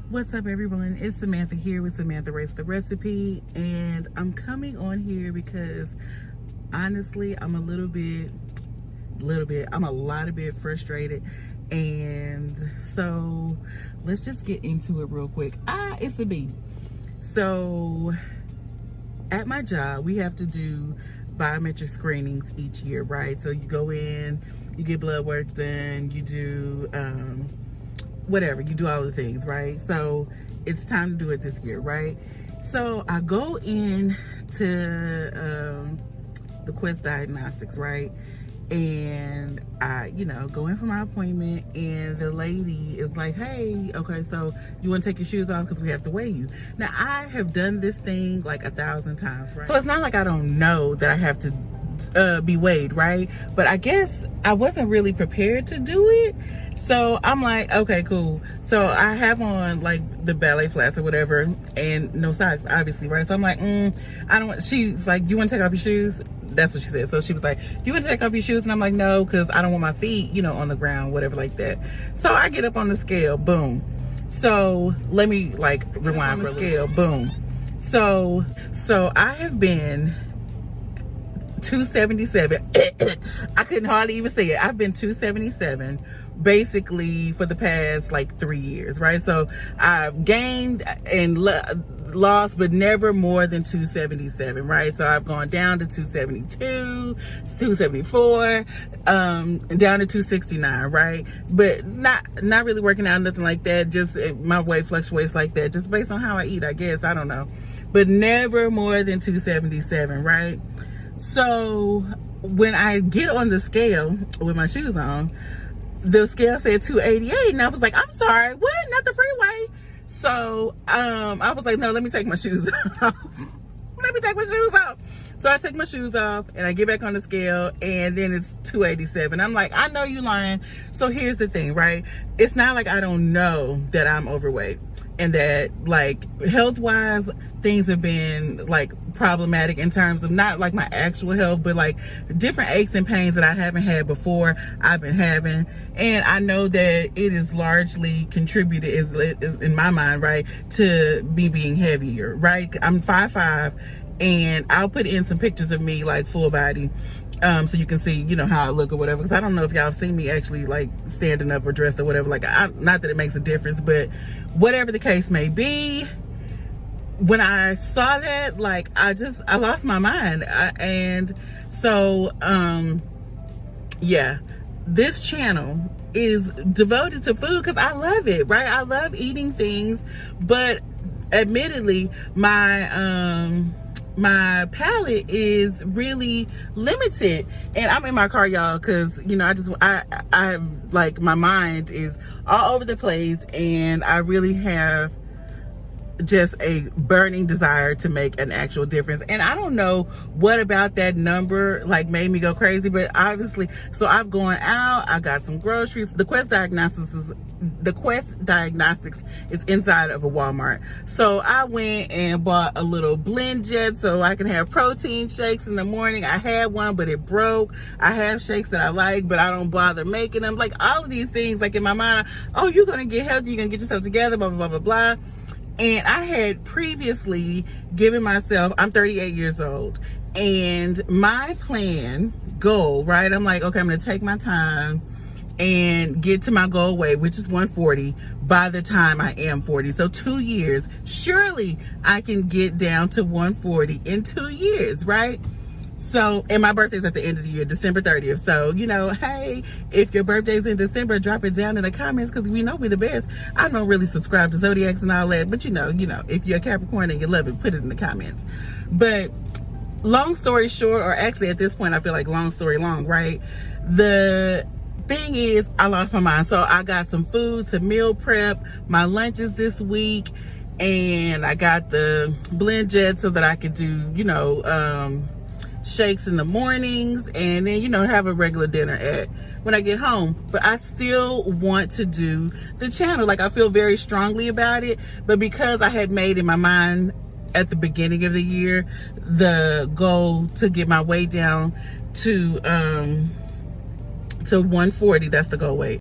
What's up, everyone? It's Samantha here with Samantha Rates the Recipe, and I'm coming on here because honestly I'm a lot of bit frustrated, and so let's just get into it real quick. It's a B. So at my job we have to do biometric screenings each year, right? So you go in, you get blood work done, you do whatever, you do all the things, right? So it's time to do it this year, right? So I go in to the Quest Diagnostics, right? And I, go in for my appointment, and the lady is like, hey, okay, so you want to take your shoes off because we have to weigh you. Now, I have done this thing like 1,000 times, right? So it's not like I don't know that I have to be weighed, right? But I guess I wasn't really prepared to do it. So I'm like, okay, cool. So I have on like the ballet flats or whatever, and no socks, obviously, right? So I'm like, I don't want, she's like, do you want to take off your shoes? That's what she said. So she was like, do you want to take off your shoes? And I'm like, no, because I don't want my feet, on the ground, whatever like that. So I get up on the scale, boom. So let me like rewind for a scale, boom. So I have been 277. I couldn't hardly even say it. I've been 277 basically for the past like 3 years, right? So I've gained and lost, but never more than 277, right? So I've gone down to 272, 274, down to 269, right? But not really working out, nothing like that. Just my weight fluctuates like that, just based on how I eat, I guess. I don't know, but never more than 277, right? So when I get on the scale with my shoes on, the scale said 288, and I was like, I'm sorry, what? Not the freeway. So I was like, no, let me take my shoes off. Let me take my shoes off. So I take my shoes off and I get back on the scale, and then it's 287. I'm like, I know you lying. So here's the thing, right? It's not like I don't know that I'm overweight, and that like health-wise things have been like problematic in terms of not like my actual health, but like different aches and pains that I haven't had before I've been having. And I know that it is largely contributed, is in my mind, right, to me being heavier, right? I'm 5'5", and I'll put in some pictures of me like full body, so you can see, how I look or whatever. Because I don't know if y'all have seen me actually like standing up or dressed or whatever. Like, not that it makes a difference, but whatever the case may be, when I saw that, like, I lost my mind. And so, yeah, this channel is devoted to food because I love it, right? I love eating things, but admittedly, my palate is really limited, and I'm in my car, y'all, because I like, my mind is all over the place, and I really have just a burning desire to make an actual difference. And I don't know what about that number like made me go crazy, but obviously, so I've gone out, I got some groceries. The Quest Diagnostics is inside of a Walmart. So I went and bought a little blend jet so I can have protein shakes in the morning. I had one, but it broke. I have shakes that I like, but I don't bother making them. Like, all of these things, like in my mind, oh, you're gonna get healthy, you're gonna get yourself together, blah blah blah blah blah. And I had previously given myself, I'm 38 years old, and my goal, right? I'm like, okay, I'm gonna take my time and get to my goal weight, which is 140 by the time I am 40. So 2 years, surely I can get down to 140 in 2 years, right? So, and my birthday's at the end of the year, December 30th. So, hey, if your birthday's in December, drop it down in the comments, because we know we're the best. I don't really subscribe to Zodiacs and all that, but if you're a Capricorn and you love it, put it in the comments. But long story short, or actually at this point, I feel like long story long, right? The thing is, I lost my mind. So I got some food to meal prep my lunches this week, and I got the blend jet so that I could do, shakes in the mornings, and then have a regular dinner when I get home. But I still want to do the channel. Like, I feel very strongly about it, but because I had made in my mind at the beginning of the year the goal to get my weight down to 140, that's the goal weight.